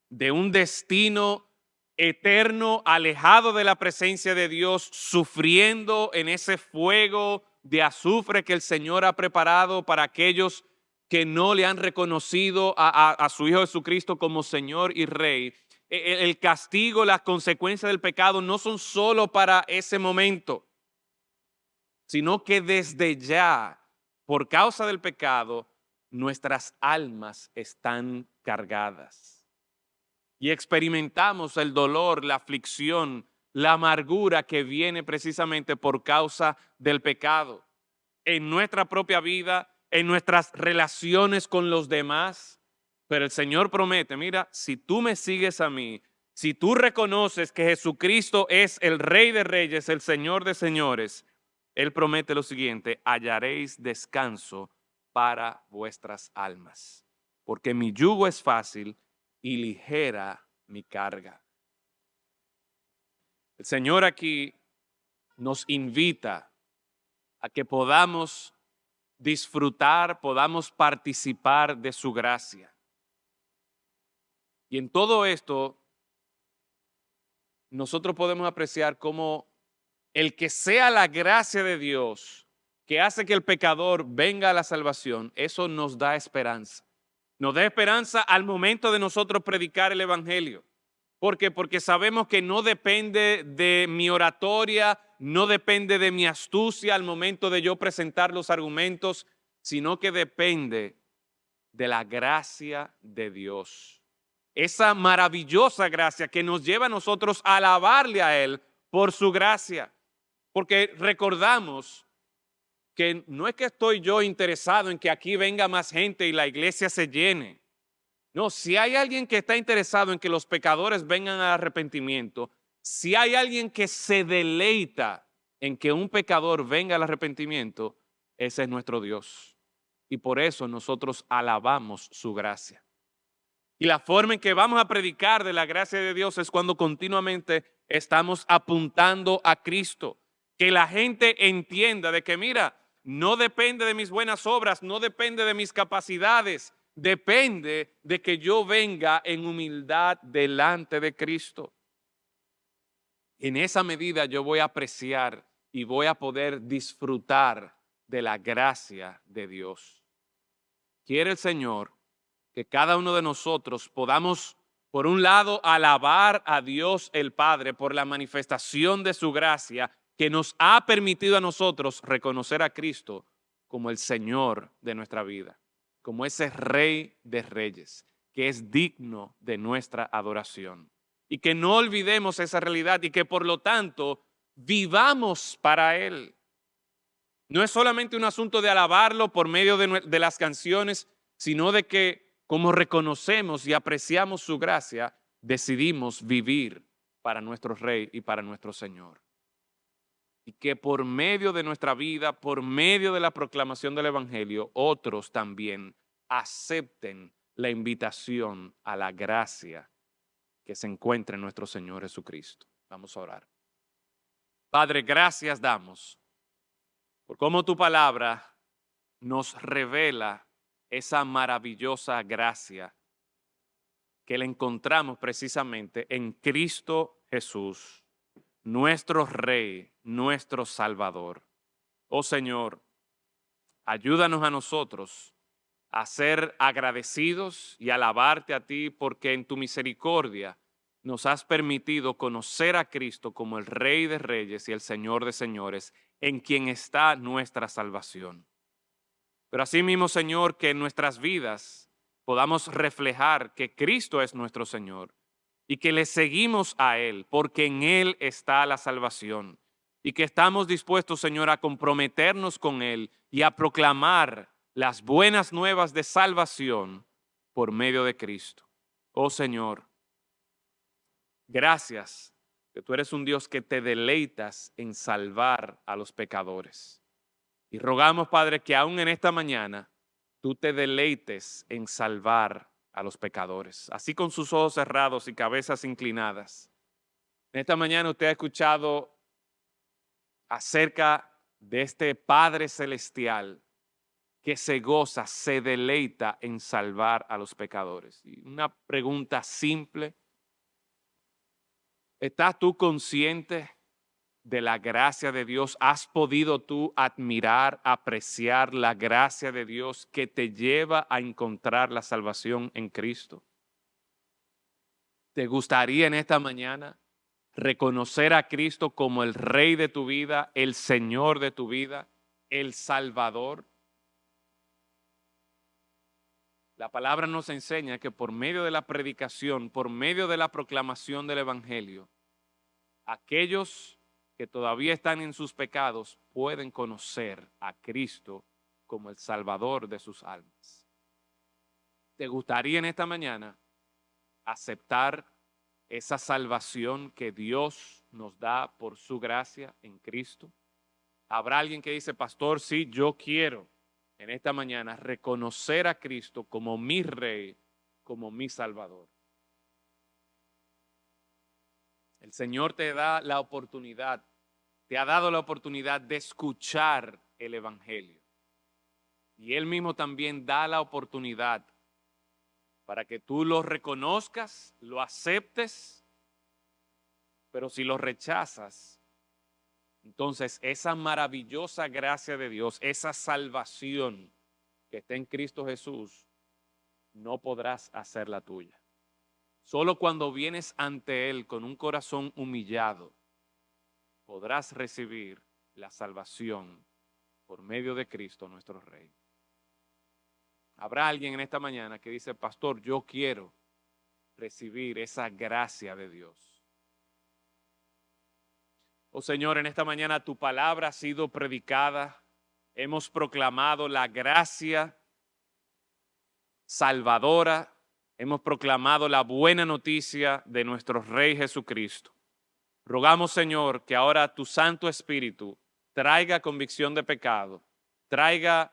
de un destino eterno, alejado de la presencia de Dios, sufriendo en ese fuego de azufre que el Señor ha preparado para aquellos que no le han reconocido a su Hijo Jesucristo como Señor y Rey, el castigo, las consecuencias del pecado no son solo para ese momento, sino que desde ya, por causa del pecado, nuestras almas están cargadas. Y experimentamos el dolor, la aflicción, la amargura que viene precisamente por causa del pecado. En nuestra propia vida, en nuestras relaciones con los demás. Pero el Señor promete, mira, si tú me sigues a mí, si tú reconoces que Jesucristo es el Rey de Reyes, el Señor de Señores, Él promete lo siguiente: hallaréis descanso para vuestras almas, porque mi yugo es fácil y ligera mi carga. El Señor aquí nos invita a que podamos disfrutar, podamos participar de su gracia. Y en todo esto, nosotros podemos apreciar cómo el que sea la gracia de Dios que hace que el pecador venga a la salvación, eso nos da esperanza. Nos da esperanza al momento de nosotros predicar el evangelio. ¿Por qué? Porque sabemos que no depende de mi oratoria, no depende de mi astucia al momento de yo presentar los argumentos, sino que depende de la gracia de Dios. Esa maravillosa gracia que nos lleva a nosotros a alabarle a Él por su gracia. Porque recordamos que no es que estoy yo interesado en que aquí venga más gente y la iglesia se llene. No, si hay alguien que está interesado en que los pecadores vengan al arrepentimiento, si hay alguien que se deleita en que un pecador venga al arrepentimiento, ese es nuestro Dios. Y por eso nosotros alabamos su gracia. Y la forma en que vamos a predicar de la gracia de Dios es cuando continuamente estamos apuntando a Cristo. Que la gente entienda de que, mira, no depende de mis buenas obras, no depende de mis capacidades, depende de que yo venga en humildad delante de Cristo. En esa medida yo voy a apreciar y voy a poder disfrutar de la gracia de Dios. Quiere el Señor que cada uno de nosotros podamos, por un lado, alabar a Dios el Padre por la manifestación de su gracia que nos ha permitido a nosotros reconocer a Cristo como el Señor de nuestra vida, como ese Rey de Reyes, que es digno de nuestra adoración. Y que no olvidemos esa realidad y que por lo tanto vivamos para Él. No es solamente un asunto de alabarlo por medio de las canciones, sino de que como reconocemos y apreciamos su gracia, decidimos vivir para nuestro Rey y para nuestro Señor. Y que por medio de nuestra vida, por medio de la proclamación del Evangelio, otros también acepten la invitación a la gracia que se encuentra en nuestro Señor Jesucristo. Vamos a orar. Padre, gracias damos por cómo tu palabra nos revela esa maravillosa gracia que la encontramos precisamente en Cristo Jesús, nuestro Rey, nuestro Salvador. Oh Señor, ayúdanos a nosotros a ser agradecidos y alabarte a ti porque en tu misericordia nos has permitido conocer a Cristo como el Rey de Reyes y el Señor de Señores, en quien está nuestra salvación. Pero asimismo, Señor, que en nuestras vidas podamos reflejar que Cristo es nuestro Señor y que le seguimos a Él, porque en Él está la salvación. Y que estamos dispuestos, Señor, a comprometernos con Él y a proclamar las buenas nuevas de salvación por medio de Cristo. Oh Señor, gracias que tú eres un Dios que te deleitas en salvar a los pecadores. Y rogamos, Padre, que aún en esta mañana tú te deleites en salvar a los pecadores, así con sus ojos cerrados y cabezas inclinadas. En esta mañana usted ha escuchado acerca de este Padre Celestial que se goza, se deleita en salvar a los pecadores. Y una pregunta simple: ¿estás tú consciente de la gracia de Dios? ¿Has podido tú admirar, apreciar la gracia de Dios que te lleva a encontrar la salvación en Cristo? ¿Te gustaría en esta mañana reconocer a Cristo como el Rey de tu vida, el Señor de tu vida, el Salvador? La palabra nos enseña que por medio de la predicación, por medio de la proclamación del Evangelio, aquellos que todavía están en sus pecados pueden conocer a Cristo como el Salvador de sus almas. ¿Te gustaría en esta mañana aceptar esa salvación que Dios nos da por su gracia en Cristo? ¿Habrá alguien que dice, pastor, sí, yo quiero en esta mañana reconocer a Cristo como mi Rey, como mi Salvador? El Señor te da la oportunidad, te ha dado la oportunidad de escuchar el Evangelio. Y Él mismo también da la oportunidad para que tú lo reconozcas, lo aceptes, pero si lo rechazas, entonces esa maravillosa gracia de Dios, esa salvación que está en Cristo Jesús, no podrás hacerla tuya. Solo cuando vienes ante Él con un corazón humillado, podrás recibir la salvación por medio de Cristo nuestro Rey. Habrá alguien en esta mañana que dice, pastor, yo quiero recibir esa gracia de Dios. Oh Señor, en esta mañana tu palabra ha sido predicada. Hemos proclamado la gracia salvadora. Hemos proclamado la buena noticia de nuestro Rey Jesucristo. Rogamos, Señor, que ahora tu Santo Espíritu traiga convicción de pecado, traiga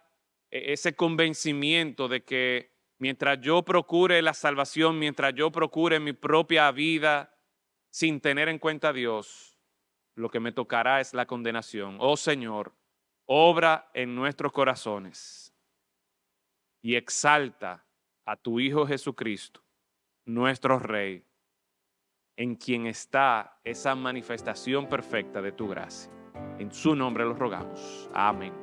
ese convencimiento de que mientras yo procure la salvación, mientras yo procure mi propia vida sin tener en cuenta a Dios, lo que me tocará es la condenación. Oh Señor, obra en nuestros corazones y exalta a tu Hijo Jesucristo, nuestro Rey, en quien está esa manifestación perfecta de tu gracia. En su nombre lo rogamos. Amén.